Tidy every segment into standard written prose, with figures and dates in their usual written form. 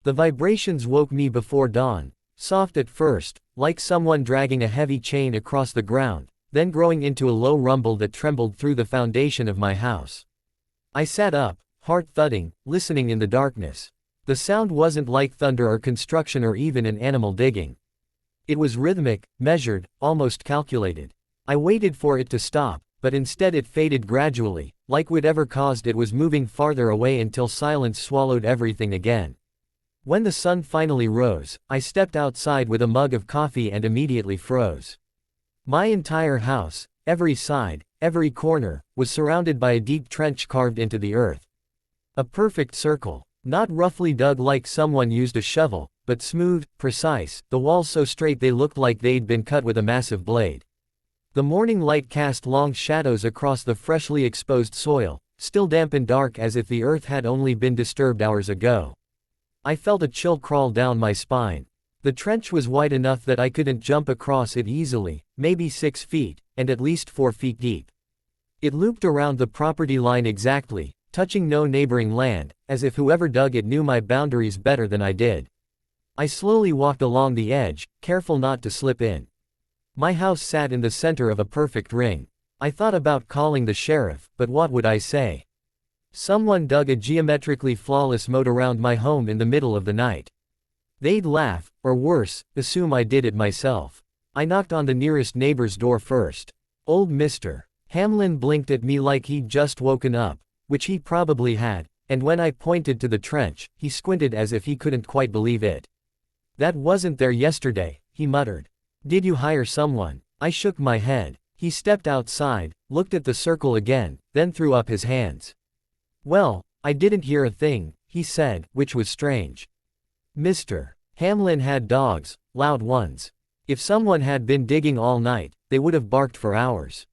The vibrations woke me before dawn, soft at first, like someone dragging a heavy chain across the ground, then growing into a low rumble that trembled through the foundation of my house. I sat up, heart thudding, listening in the darkness. The sound wasn't like thunder or construction or even an animal digging. It was rhythmic, measured, almost calculated. I waited for it to stop, but instead it faded gradually, like whatever caused it was moving farther away until silence swallowed everything again. When the sun finally rose, I stepped outside with a mug of coffee and immediately froze. My entire house, every side, every corner, was surrounded by a deep trench carved into the earth. A perfect circle, not roughly dug like someone used a shovel, but smooth, precise, the walls so straight they looked like they'd been cut with a massive blade. The morning light cast long shadows across the freshly exposed soil, still damp and dark as if the earth had only been disturbed hours ago. I felt a chill crawl down my spine. The trench was wide enough that I couldn't jump across it easily, maybe 6 feet, and at least 4 feet deep. It looped around the property line exactly, touching no neighboring land, as if whoever dug it knew my boundaries better than I did. I slowly walked along the edge, careful not to slip in. My house sat in the center of a perfect ring. I thought about calling the sheriff, but what would I say? Someone dug a geometrically flawless moat around my home in the middle of the night. They'd laugh, or worse, assume I did it myself. I knocked on the nearest neighbor's door first. Old Mr. Hamlin blinked at me like he'd just woken up, which he probably had, and when I pointed to the trench, he squinted as if he couldn't quite believe it. "That wasn't there yesterday," he muttered. "Did you hire someone?" I shook my head. He stepped outside, looked at the circle again, then threw up his hands. "Well, I didn't hear a thing," he said, which was strange. Mr. Hamlin had dogs, loud ones. If someone had been digging all night, they would have barked for hours.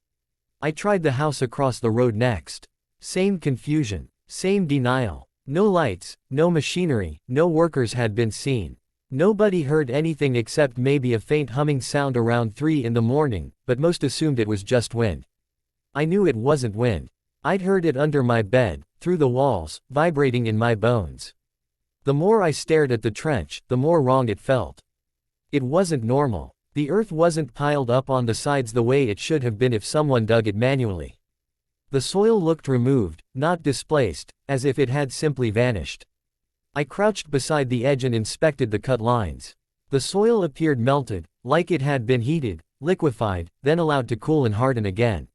I tried the house across the road next. Same confusion, same denial. No lights, no machinery, no workers had been seen. Nobody heard anything except maybe a faint humming sound around 3 in the morning, but most assumed it was just wind. I knew it wasn't wind. I'd heard it under my bed, through the walls, vibrating in my bones. The more I stared at the trench, the more wrong it felt. It wasn't normal. The earth wasn't piled up on the sides the way it should have been if someone dug it manually. The soil looked removed, not displaced, as if it had simply vanished. I crouched beside the edge and inspected the cut lines. The soil appeared melted, like it had been heated, liquefied, then allowed to cool and harden again.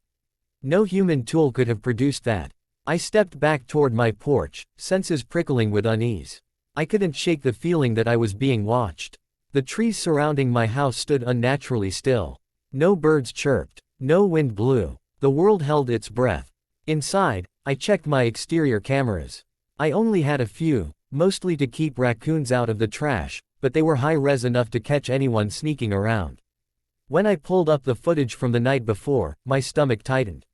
No human tool could have produced that. I stepped back toward my porch, senses prickling with unease. I couldn't shake the feeling that I was being watched. The trees surrounding my house stood unnaturally still. No birds chirped. No wind blew. The world held its breath. Inside, I checked my exterior cameras. I only had a few, mostly to keep raccoons out of the trash, but they were high-res enough to catch anyone sneaking around. When I pulled up the footage from the night before, my stomach tightened.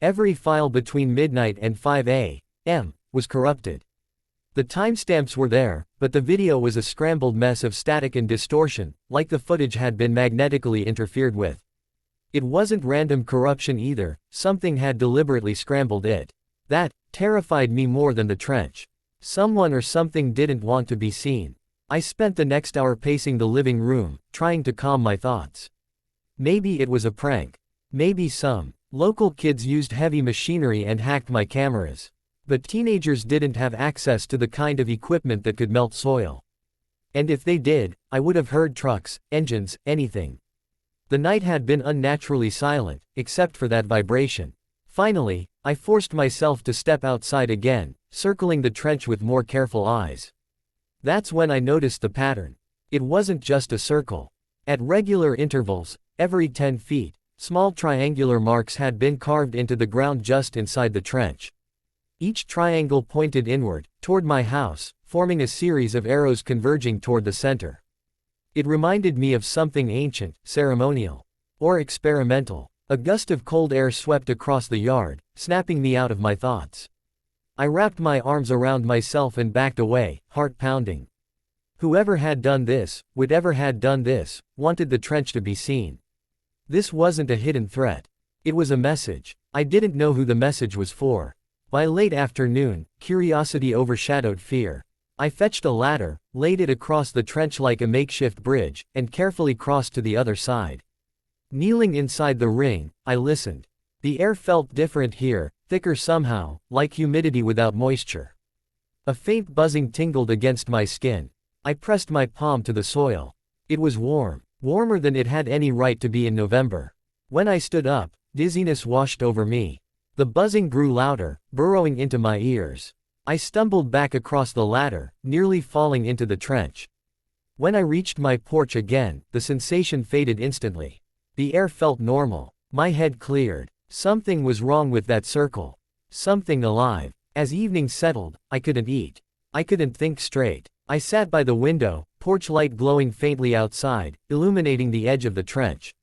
Every file between midnight and 5 a.m. was corrupted. The timestamps were there, but the video was a scrambled mess of static and distortion, like the footage had been magnetically interfered with. It wasn't random corruption either, something had deliberately scrambled it. That terrified me more than the trench. Someone or something didn't want to be seen. I spent the next hour pacing the living room, trying to calm my thoughts. Maybe it was a prank. Maybe some local kids used heavy machinery and hacked my cameras. But teenagers didn't have access to the kind of equipment that could melt soil. And if they did, I would have heard trucks, engines, anything. The night had been unnaturally silent, except for that vibration. Finally, I forced myself to step outside again, circling the trench with more careful eyes. That's when I noticed the pattern. It wasn't just a circle. At regular intervals, every 10 feet, small triangular marks had been carved into the ground just inside the trench. Each triangle pointed inward, toward my house, forming a series of arrows converging toward the center. It reminded me of something ancient, ceremonial, or experimental. A gust of cold air swept across the yard, snapping me out of my thoughts. I wrapped my arms around myself and backed away, heart pounding. Whoever had done this, whatever had done this, wanted the trench to be seen. This wasn't a hidden threat. It was a message. I didn't know who the message was for. By late afternoon, curiosity overshadowed fear. I fetched a ladder, laid it across the trench like a makeshift bridge, and carefully crossed to the other side. Kneeling inside the ring, I listened. The air felt different here, thicker somehow, like humidity without moisture. A faint buzzing tingled against my skin. I pressed my palm to the soil. It was warm, warmer than it had any right to be in November. When I stood up, dizziness washed over me. The buzzing grew louder, burrowing into my ears. I stumbled back across the ladder, nearly falling into the trench. When I reached my porch again, the sensation faded instantly. The air felt normal. My head cleared. Something was wrong with that circle. Something alive. As evening settled, I couldn't eat. I couldn't think straight. I sat by the window, porch light glowing faintly outside, illuminating the edge of the trench.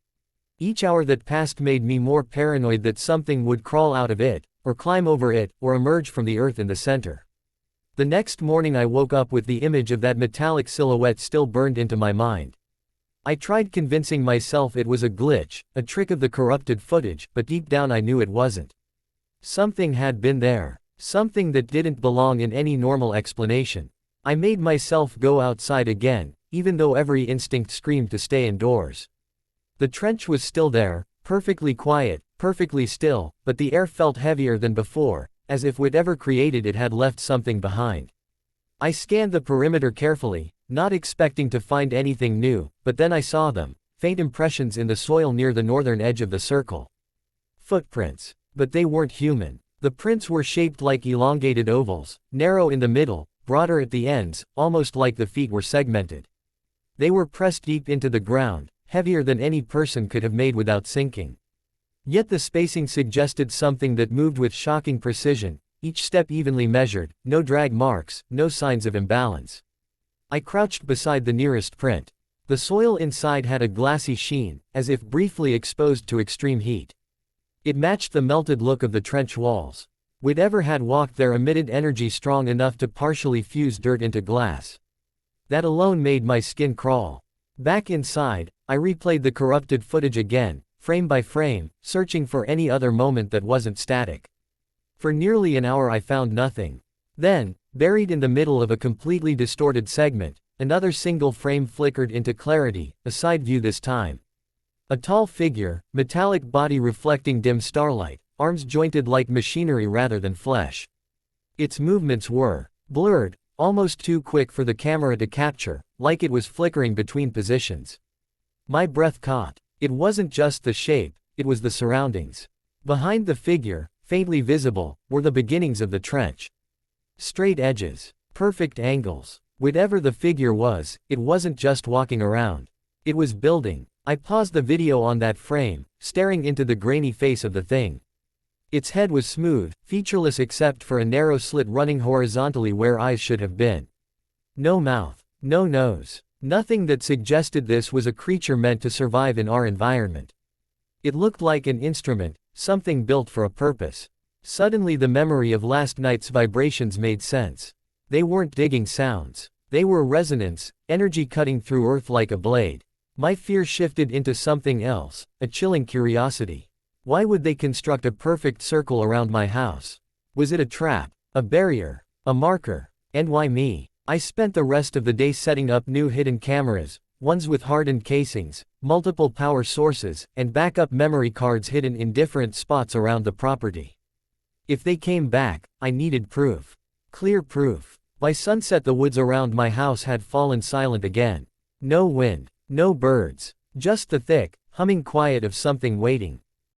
Each hour that passed made me more paranoid that something would crawl out of it, or climb over it, or emerge from the earth in the center. The next morning I woke up with the image of that metallic silhouette still burned into my mind. I tried convincing myself it was a glitch, a trick of the corrupted footage, but deep down I knew it wasn't. Something had been there. Something that didn't belong in any normal explanation. I made myself go outside again, even though every instinct screamed to stay indoors. The trench was still there, perfectly quiet, perfectly still, but the air felt heavier than before, as if whatever created it had left something behind. I scanned the perimeter carefully, not expecting to find anything new, but then I saw them, faint impressions in the soil near the northern edge of the circle. Footprints. But they weren't human. The prints were shaped like elongated ovals, narrow in the middle, broader at the ends, almost like the feet were segmented. They were pressed deep into the ground, heavier than any person could have made without sinking. Yet the spacing suggested something that moved with shocking precision, each step evenly measured, no drag marks, no signs of imbalance. I crouched beside the nearest print. The soil inside had a glassy sheen, as if briefly exposed to extreme heat. It matched the melted look of the trench walls. Whatever had walked there emitted energy strong enough to partially fuse dirt into glass. That alone made my skin crawl. Back inside, I replayed the corrupted footage again, frame by frame, searching for any other moment that wasn't static. For nearly an hour I found nothing. Then, buried in the middle of a completely distorted segment, another single frame flickered into clarity, a side view this time. A tall figure, metallic body reflecting dim starlight, arms jointed like machinery rather than flesh. Its movements were blurred, almost too quick for the camera to capture, like it was flickering between positions. My breath caught. It wasn't just the shape, it was the surroundings. Behind the figure, faintly visible, were the beginnings of the trench. Straight edges, perfect angles. Whatever the figure was, it wasn't just walking around. It was building. I paused the video on that frame, staring into the grainy face of the thing. Its head was smooth, featureless except for a narrow slit running horizontally where eyes should have been. No mouth, no nose, nothing that suggested this was a creature meant to survive in our environment. It looked like an instrument, something built for a purpose. Suddenly the memory of last night's vibrations made sense. They weren't digging sounds. They were resonance, energy cutting through earth like a blade. My fear shifted into something else, a chilling curiosity. Why would they construct a perfect circle around my house? Was it a trap, a barrier, a marker? And why me? I spent the rest of the day setting up new hidden cameras, ones with hardened casings, multiple power sources, and backup memory cards hidden in different spots around the property. If they came back, I needed proof. Clear proof. By sunset the woods around my house had fallen silent again. No wind. No birds, just the thick, humming quiet of something waiting.